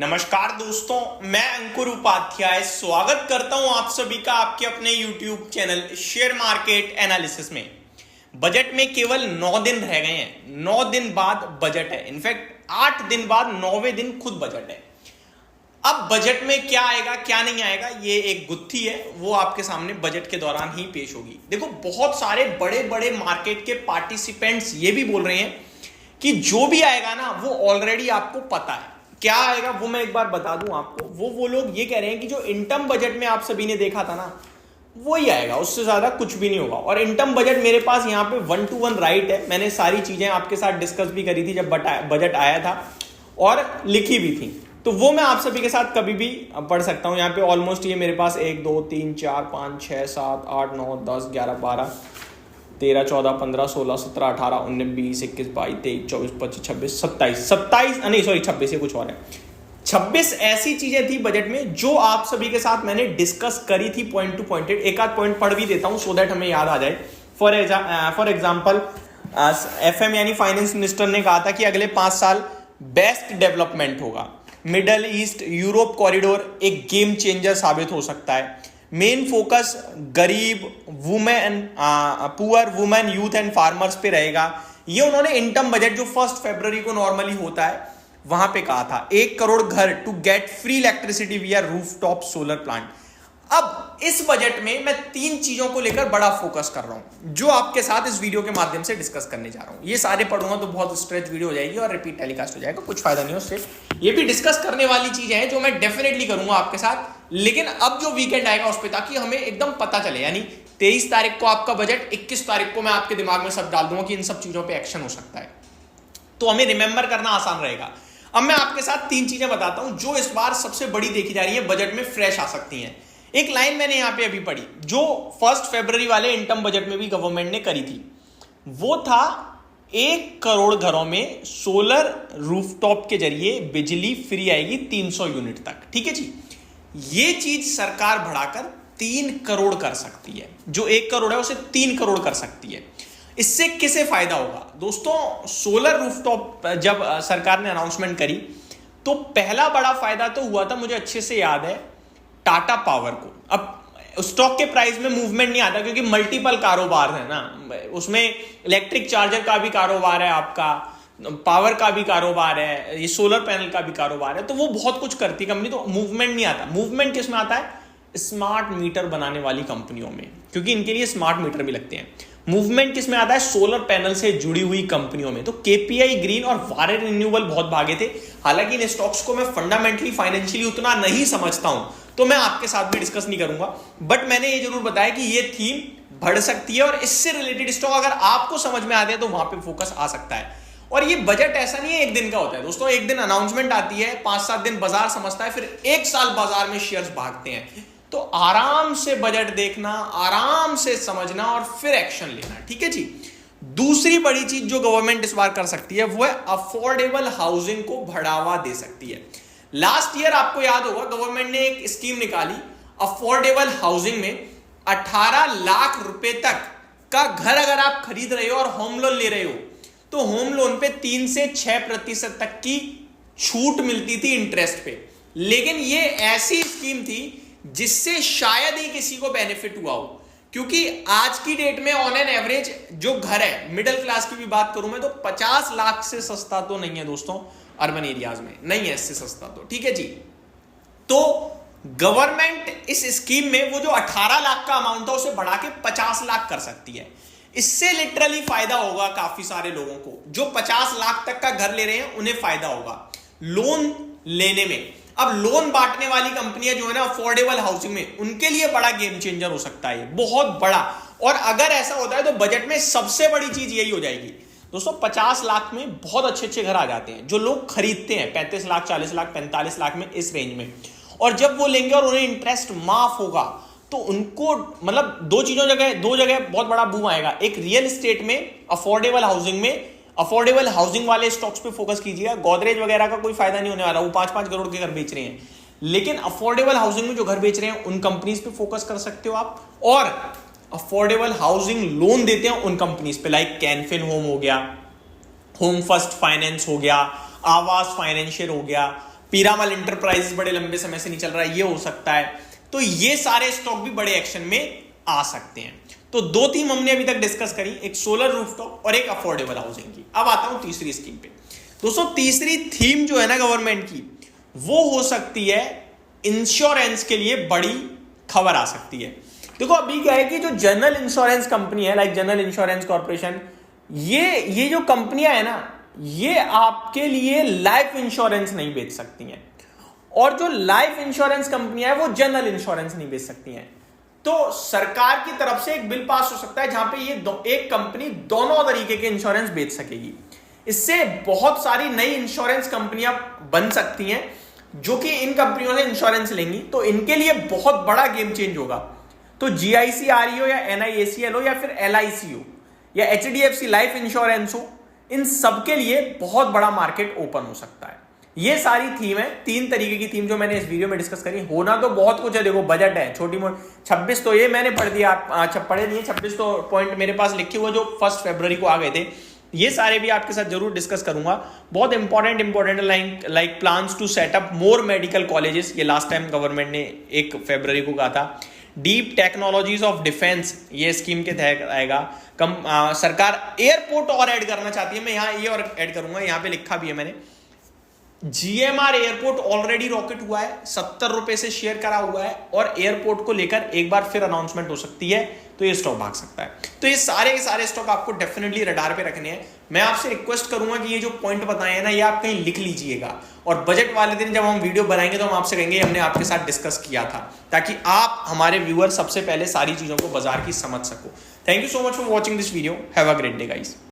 नमस्कार दोस्तों, मैं अंकुर उपाध्याय स्वागत करता हूं आप सभी का आपके अपने YouTube channel share market analysis में। बजट में केवल 9 दिन रह गए हैं। 9 दिन बाद बजट है। इनफैक्ट 8 दिन बाद 9वें दिन खुद बजट है। अब बजट में क्या आएगा क्या नहीं आएगा, ये एक गुत्थी है, वो आपके सामने बजट के दौरान ही पेश होगी। देखो, बहुत सारे बड़े बड़े मार्केट के पार्टिसिपेंट्स ये भी बोल रहे हैं कि जो भी आएगा ना वो ऑलरेडी आपको पता है क्या आएगा। वो मैं एक बार बता दूं आपको, वो लोग ये कह रहे हैं कि जो इनटर्म बजट में आप सभी ने देखा था ना, वही आएगा, उससे ज्यादा कुछ भी नहीं होगा। और इनटर्म बजट मेरे पास यहाँ पे 1 to 1 राइट है। मैंने सारी चीजें आपके साथ डिस्कस भी करी थी जब बजट आया था और लिखी भी थी, तो वो मैं आप सभी के साथ कभी भी पढ़ सकता हूँ। यहाँ पे ऑलमोस्ट ये मेरे पास 1 2 3 4 5 6 7 8 9 10 11 12 13 14 15 16 17 18 19 20 21 22 23 24 25 26 27 नहीं सॉरी 26, ये कुछ और है। 26 ऐसी चीजें थी बजट में जो आप सभी के साथ मैंने डिस्कस करी थी पॉइंट टू पॉइंट। एक आध पॉइंट पढ़ भी देता हूं सो दैट हमें याद आ जाए। फॉर एग्जांपल FM यानी फाइनेंस मिनिस्टर ने कहा था कि अगले 5 साल बेस्ट डेवलपमेंट होगा। मिडल ईस्ट यूरोप कॉरिडोर एक गेम चेंजर साबित हो सकता है। मेन फोकस गरीब women, poor women, youth and farmers पे रहेगा। ये उन्होंने इनटर्म बजट जो 1 फरवरी को नॉर्मली होता है वहां पे कहा था। 1 करोड़ घर टू गेट फ्री इलेक्ट्रिसिटी विया रूफटॉप सोलर प्लांट। अब इस बजट में मैं 3 चीजों को लेकर बड़ा फोकस कर रहा हूं जो आपके साथ इस वीडियो के माध्यम से डिस्कस करने जा रहा हूं। ये सारे पढ़ूंगा तो बहुत स्ट्रेच वीडियो हो जाएगी और रिपीट टेलीकास्ट हो जाएगा, कुछ फायदा नहीं है उससे। ये भी डिस्कस करने वाली चीजें हैं जो मैं डेफिनेटली करूंगा आपके साथ, लेकिन अब जो वीकेंड आएगा उस पर, ताकि हमें एकदम पता चले। यानी 23 तारीख को आपका बजट, 21 तारीख को मैं आपके दिमाग में सब डाल दूंगा कि इन सब चीजों पर एक्शन हो सकता है, तो हमें रिमेंबर करना आसान रहेगा। अब मैं आपके साथ 3 चीजें बताता हूं जो इस बार सबसे बड़ी देखी जा रही है, बजट में फ्रेश आ सकती हैं। एक लाइन मैंने यहां पे अभी पढ़ी जो 1 फरवरी वाले इनटर्म बजट में भी गवर्नमेंट ने करी थी, वो था 1 करोड़ घरों में सोलर रूफटॉप के जरिए बिजली फ्री आएगी 300 यूनिट तक। ठीक है जी, ये चीज सरकार बढ़ाकर 3 करोड़ कर सकती है। जो 1 करोड़ है उसे 3 करोड़ कर सकती है। इससे किसे फायदा होगा दोस्तों? सोलर रूफटॉप जब सरकार ने अनाउंसमेंट करी तो पहला बड़ा फायदा तो हुआ था, मुझे अच्छे से याद है, टाटा पावर को। अब स्टॉक के प्राइस में मूवमेंट नहीं आता क्योंकि मल्टीपल कारोबार है ना, उसमें इलेक्ट्रिक चार्जर का भी कारोबार है, आपका पावर का भी कारोबार है, ये सोलर पैनल का भी कारोबार है, तो वो बहुत कुछ करती कंपनी, तो मूवमेंट नहीं आता। मूवमेंट किस में आता है? स्मार्ट मीटर बनाने वाली कंपनियों में, क्योंकि इनके लिए स्मार्ट मीटर भी लगते हैं। मूवमेंट किस में आता है? सोलर पैनल से जुड़ी हुई कंपनियों में। तो केपीआई ग्रीन और वारे रिन्यूएबल बहुत भागे थे। हालांकि इन स्टॉक्स को मैं फंडामेंटली फाइनेंशियली उतना नहीं समझता हूं, तो मैं आपके साथ भी डिस्कस नहीं करूंगा, बट मैंने ये जरूर बताया कि ये थीम बढ़ सकती है और इससे रिलेटेड स्टॉक अगर आपको समझ में आते हैं तो वहां पे फोकस आ सकता है। और ये बजट ऐसा नहीं है एक दिन का होता है दोस्तों। एक दिन अनाउंसमेंट आती है, 5-7 दिन बाजार समझता है, फिर 1 साल बाजार में शेयर्स भागते हैं। तो आराम से बजट देखना, आराम से समझना और फिर एक्शन लेना। ठीक है जी। दूसरी बड़ी चीज जो गवर्नमेंट इस बार कर सकती है वो है अफोर्डेबल हाउसिंग को बढ़ावा दे सकती है। लास्ट ईयर आपको याद होगा गवर्नमेंट ने एक स्कीम निकाली अफोर्डेबल हाउसिंग में। 18 लाख रुपए तक का घर अगर आप खरीद रहे हो और होम लोन ले रहे हो तो होम लोन पे 3 से 6% तक की छूट मिलती थी इंटरेस्ट पे। लेकिन ये ऐसी स्कीम थी जिससे शायद ही किसी को बेनिफिट हुआ हो, क्योंकि आज की डेट में ऑन एन एवरेज जो घर है, मिडिल क्लास की भी बात करूं मैं तो 50 लाख से सस्ता तो नहीं है दोस्तों, अर्बन एरियाज में नहीं है इससे सस्ता तो। ठीक है जी। तो गवर्नमेंट इस स्कीम में वो जो 18 लाख का अमाउंट था उसे बढ़ा के 50 लाख कर सकती है। इससे लिटरली फायदा होगा काफी सारे लोगों को। जो 50 लाख तक का घर ले रहे हैं उन्हें फायदा होगा लोन लेने में। अब लोन बांटने वाली कंपनियां जो है ना अफोर्डेबल हाउसिंग में, उनके लिए बड़ा गेम चेंजर हो सकता है, बहुत बड़ा। और अगर ऐसा होता है तो बजट में सबसे बड़ी चीज यही हो जाएगी दोस्तों। 50 लाख में बहुत अच्छे अच्छे घर आ जाते हैं जो लोग खरीदते हैं, 35 लाख 40 लाख 45 लाख में, इस रेंज में। और जब वो लेंगे और उन्हें इंटरेस्ट माफ होगा तो उनको मतलब दो जगह बहुत बड़ा बूम आएगा। एक रियल एस्टेट में, अफोर्डेबल हाउसिंग में। अफोर्डेबल हाउसिंग वाले स्टॉक्स पे फोकस कीजिएगा। गोदरेज वगैरह का कोई फायदा नहीं होने वाला, वो 5-5 करोड़ के घर बेच रहे हैं। लेकिन अफोर्डेबल हाउसिंग में जो घर बेच रहे हैं उन कंपनीज पे फोकस कर सकते हो आप। और अफोर्डेबल हाउसिंग लोन देते हैं उन कंपनीज पे, लाइक कैनफिन होम हो गया, होम फर्स्ट फाइनेंस हो गया, आवास फाइनेंशियल हो गया, पीरामल इंटरप्राइजेस बड़े लंबे समय से नहीं चल रहा है, ये हो सकता है। तो ये सारे स्टॉक भी बड़े एक्शन में आ सकते हैं। तो दो थीम हमने अभी तक डिस्कस करी, एक सोलर रूफटॉप और एक अफोर्डेबल हाउसिंग की। अब आता हूं तीसरी स्कीम पे। दोस्तों तीसरी थीम जो है ना गवर्नमेंट की, वो हो सकती है इंश्योरेंस के लिए बड़ी खबर आ सकती है। देखो अभी क्या है कि जो जनरल इंश्योरेंस कंपनी है, लाइक जनरल इंश्योरेंस कॉर्पोरेशन, ये जो कंपनियां है ना, ये आपके लिए लाइफ इंश्योरेंस नहीं बेच सकती हैं, और जो लाइफ इंश्योरेंस कंपनियां है वो जनरल इंश्योरेंस नहीं बेच सकती हैं। तो सरकार की तरफ से एक बिल पास हो सकता है जहां पे ये एक कंपनी दोनों तरीके के इंश्योरेंस बेच सकेगी। इससे बहुत सारी नई इंश्योरेंस कंपनियां बन सकती हैं जो कि इन कंपनियों से इंश्योरेंस लेंगी, तो इनके लिए बहुत बड़ा गेम चेंज होगा। तो GIC-RE हो या NIACL हो या फिर LIC हो या HDFC लाइफ इंश्योरेंस हो, इन सबके लिए बहुत बड़ा मार्केट ओपन हो सकता है। ये सारी थीम है, 3 तरीके की थीम जो मैंने इस वीडियो में डिस्कस करी। होना तो बहुत कुछ है, देखो बजट है, छोटी मोटी 26 तो ये मैंने पढ़ दिया, आप पढ़े नहीं है, 26 तो पॉइंट मेरे पास लिखे हुए जो 1 फरवरी को आ गए थे, ये सारे भी आपके साथ जरूर डिस्कस करूंगा। बहुत important like plans to set up more medical colleges, ये लास्ट टाइम गवर्नमेंट ने 1 फरवरी को कहा था। डीप टेक्नोलॉजीज ऑफ डिफेंस, ये स्कीम के तहत आएगा। सरकार एयरपोर्ट और ऐड करना चाहती है, मैं यहाँ ये और ऐड करूंगा, यहाँ पे लिखा भी है मैंने। GMR एयरपोर्ट ऑलरेडी रॉकेट हुआ है, 70 रुपए से शेयर करा हुआ है, और एयरपोर्ट को लेकर एक बार फिर अनाउंसमेंट हो सकती है, तो ये स्टॉक भाग सकता है। तो ये सारे के सारे स्टॉक आपको डेफिनेटली रडार पे रखने हैं। मैं आपसे रिक्वेस्ट करूंगा कि ये जो पॉइंट बताए हैं ना, ये आप कहीं लिख लीजिएगा, और बजट वाले दिन जब हम वीडियो बनाएंगे तो हम आपसे कहेंगे हमने आपके साथ डिस्कस किया था, ताकि आप हमारे व्यूअर सबसे पहले सारी चीजों को बाजार की समझ सको। Thank you so much for watching this video. Have a great day guys.